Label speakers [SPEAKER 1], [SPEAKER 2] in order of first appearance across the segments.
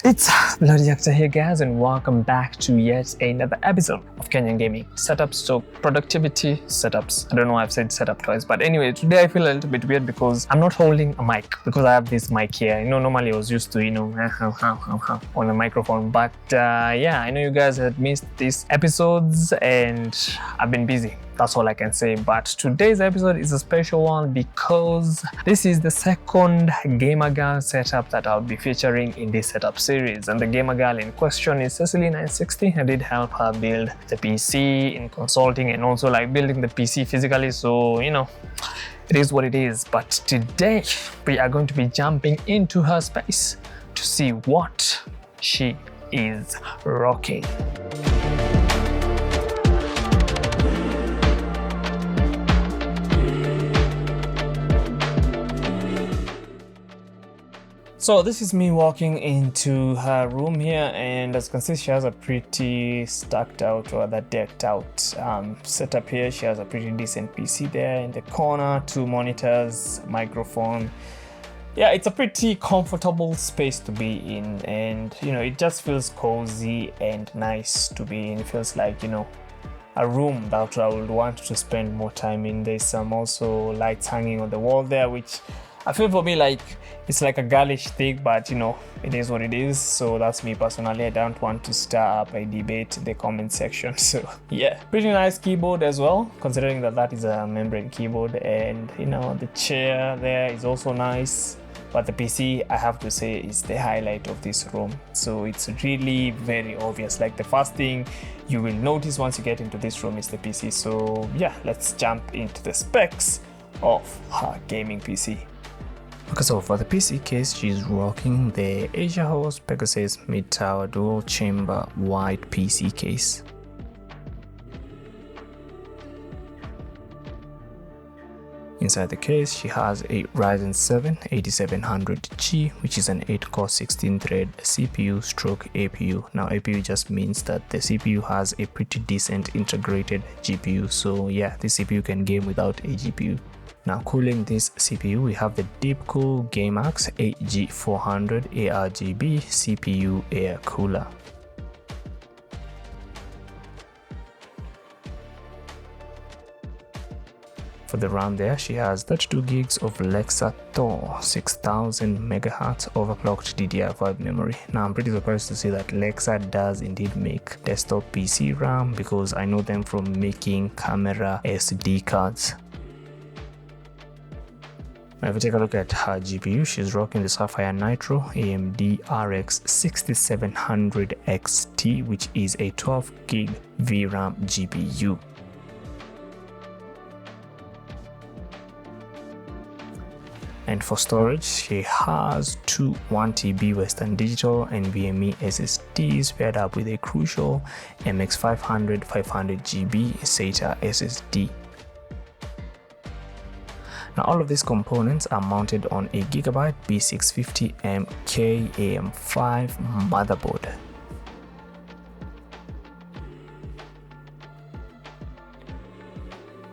[SPEAKER 1] It's Bloody Actor here, guys, and welcome back to yet another episode of Kenyan Gaming Setups, so productivity setups. I don't know why I've said setup twice, but anyway, today I feel a little bit weird because I'm not holding a mic because I have this mic here. Normally I was used to, on a microphone, but yeah, I know you guys had missed these episodes and I've been busy. That's all I can say. But today's episode is a special one because this is the second gamer girl setup that I'll be featuring in this setup series. And the gamer girl in question is Cecily960. I did help her build the PC in consulting and also like building the PC physically. So, it is what it is. But today we are going to be jumping into her space to see what she is rocking. So this is me walking into her room here, and as you can see, she has a pretty stacked out or rather decked out setup here. She has a pretty decent PC there in the corner, 2 monitors, microphone. Yeah, it's a pretty comfortable space to be in, and it just feels cozy and nice to be in. It feels like a room that I would want to spend more time in. There's some also lights hanging on the wall there, which I feel for me like it's like a girlish thing, but it is what it is. So that's me personally. I don't want to stir up a debate in the comment section. So yeah, pretty nice keyboard as well, considering that is a membrane keyboard, and the chair there is also nice. But the PC, I have to say, is the highlight of this room. So it's really very obvious. Like the first thing you will notice once you get into this room is the PC. So yeah, let's jump into the specs of her gaming PC. Okay, so for the PC case, she's rocking the Asia House Pegasus mid-tower dual chamber white PC case. Inside the case, she has a Ryzen 7 8700G, which is an 8-core 16-thread CPU stroke APU. Now APU just means that the CPU has a pretty decent integrated GPU. So yeah, this CPU can game without a GPU. Now cooling this CPU, we have the Deepcool GameX 8G400 ARGB CPU air cooler. For the RAM there, she has 32 gigs of Lexa Thor 6000 MHz overclocked DDR5 memory. Now I'm pretty surprised to see that Lexa does indeed make desktop PC RAM, because I know them from making camera SD cards. Now if we take a look at her GPU, she's rocking the Sapphire Nitro AMD RX 6700 XT, which is a 12 gig VRAM GPU. And for storage, she has 2 1TB Western Digital and NVMe SSDs paired up with a Crucial MX500 500GB SATA SSD. Now all of these components are mounted on a Gigabyte B650M KAM5 motherboard.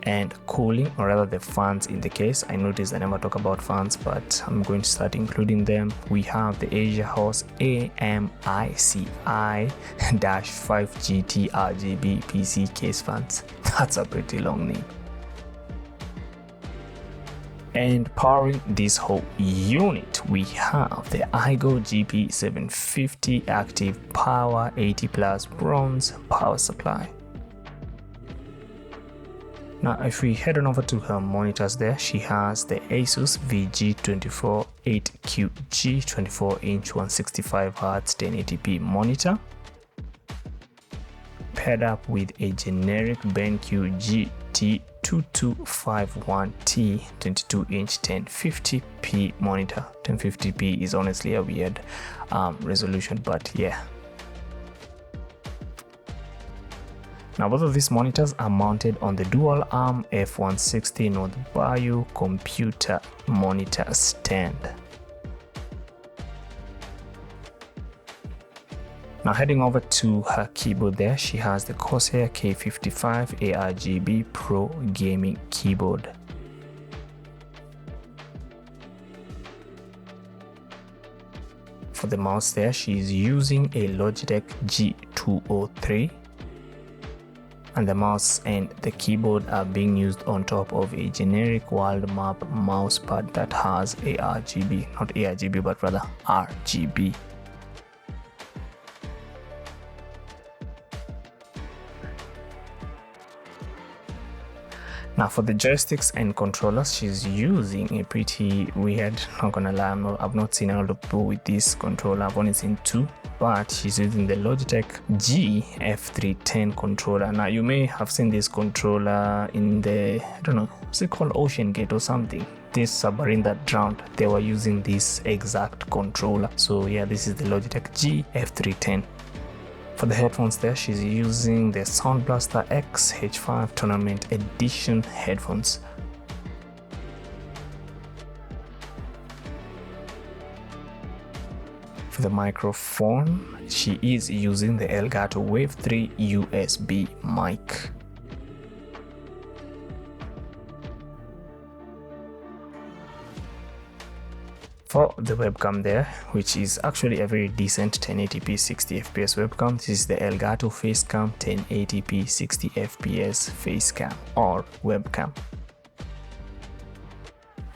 [SPEAKER 1] And cooling, or rather the fans in the case, I noticed I never talk about fans, but I'm going to start including them. We have the Asia House AMICI-5GT RGB PC case fans. That's a pretty long name. And powering this whole unit, we have the iGo GP750 Active Power 80+ bronze power supply. Now if we head on over to her monitors there, she has the Asus VG24 8QG 24-inch 165Hz 1080p monitor, paired up with a generic BenQ GT2251T 22-inch 1050p monitor. 1050p is honestly a weird resolution, but yeah. Now both of these monitors are mounted on the dual arm F160 North Bayou computer monitor stand. Now heading over to her keyboard there, she has the Corsair K55 ARGB Pro gaming keyboard. For for the mouse there, she's using a Logitech G203, and the mouse and the keyboard are being used on top of a generic world map mousepad that has a RGB, not ARGB but rather RGB. Now for the joysticks and controllers, she's using a pretty weird, not gonna lie, I've not seen a lot of people with this controller. I've only seen two, but she's using the Logitech GF310 controller. Now you may have seen this controller in the, I don't know, what's it called, Ocean Gate or something. This submarine that drowned, they were using this exact controller. So yeah, this is the Logitech GF310. For the headphones there, she's using the Sound Blaster X H5 Tournament Edition headphones. For the microphone, she is using the Elgato Wave 3 USB mic. For the webcam there, which is actually a very decent 1080p 60 fps webcam, this is the Elgato Facecam 1080p 60 fps facecam or webcam.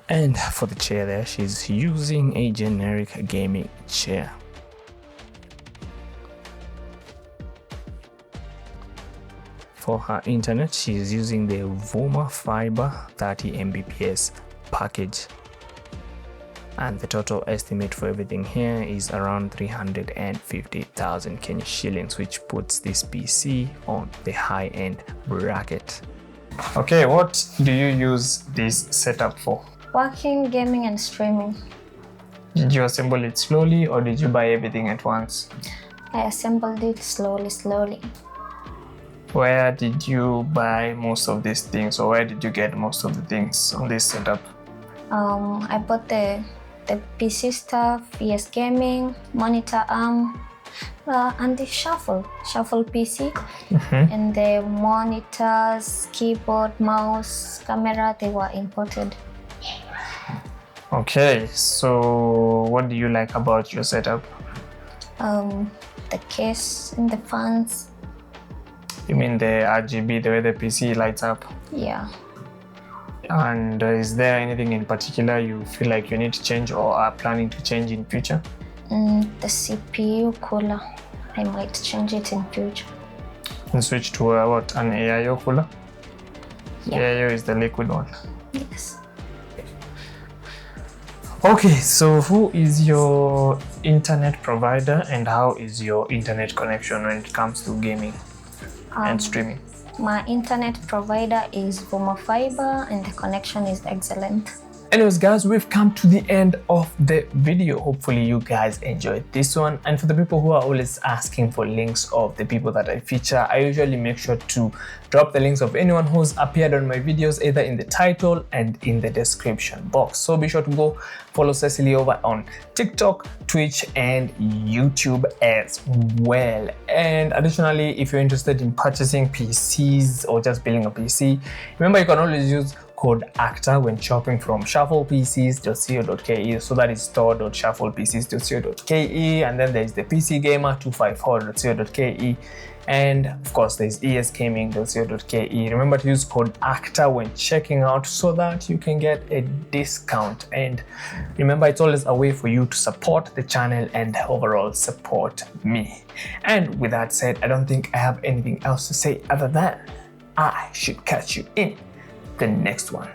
[SPEAKER 1] And for the chair there, she's using a generic gaming chair. For her internet, she's using the Vuma Fiber 30 Mbps package. And the total estimate for everything here is around 350,000 Kenya shillings, which puts this PC on the high-end bracket. Okay, what do you use this setup for?
[SPEAKER 2] Working, gaming, and streaming.
[SPEAKER 1] Did you assemble it slowly or did you buy everything at once?
[SPEAKER 2] I assembled it slowly.
[SPEAKER 1] Where did you buy most of these things, or where did you get most of the things on this setup?
[SPEAKER 2] I bought the PC stuff, yes, gaming, monitor arm, and the shuffle PC, and the monitors, keyboard, mouse, camera, they were imported.
[SPEAKER 1] Okay, so what do you like about your setup?
[SPEAKER 2] The case and the fans.
[SPEAKER 1] You mean the RGB, the way the PC lights up?
[SPEAKER 2] Yeah.
[SPEAKER 1] And is there anything in particular you feel like you need to change or are planning to change in future?
[SPEAKER 2] The CPU cooler. I might change it in future.
[SPEAKER 1] And switch to what? An AIO cooler?
[SPEAKER 2] Yeah.
[SPEAKER 1] AIO is the liquid one.
[SPEAKER 2] Yes.
[SPEAKER 1] Okay, so who is your internet provider and how is your internet connection when it comes to gaming and streaming?
[SPEAKER 2] My internet provider is Vuma Fiber and the connection is excellent.
[SPEAKER 1] Anyways guys, we've come to the end of the video. Hopefully you guys enjoyed this one, and for the people who are always asking for links of the people that I feature, I usually make sure to drop the links of anyone who's appeared on my videos either in the title and in the description box. So be sure to go follow Cecily over on TikTok, Twitch and YouTube as well. And additionally, if you're interested in purchasing PCs or just building a PC, remember you can always use code ACTA when shopping from shufflepcs.co.ke. So that is store.shufflepcs.co.ke, and then there's the PC Gamer 254.co.ke, and of course there's esgaming.co.ke. Remember to use code ACTA when checking out so that you can get a discount. And remember, it's always a way for you to support the channel and overall support me. And with that said, I don't think I have anything else to say other than I should catch you in the next one.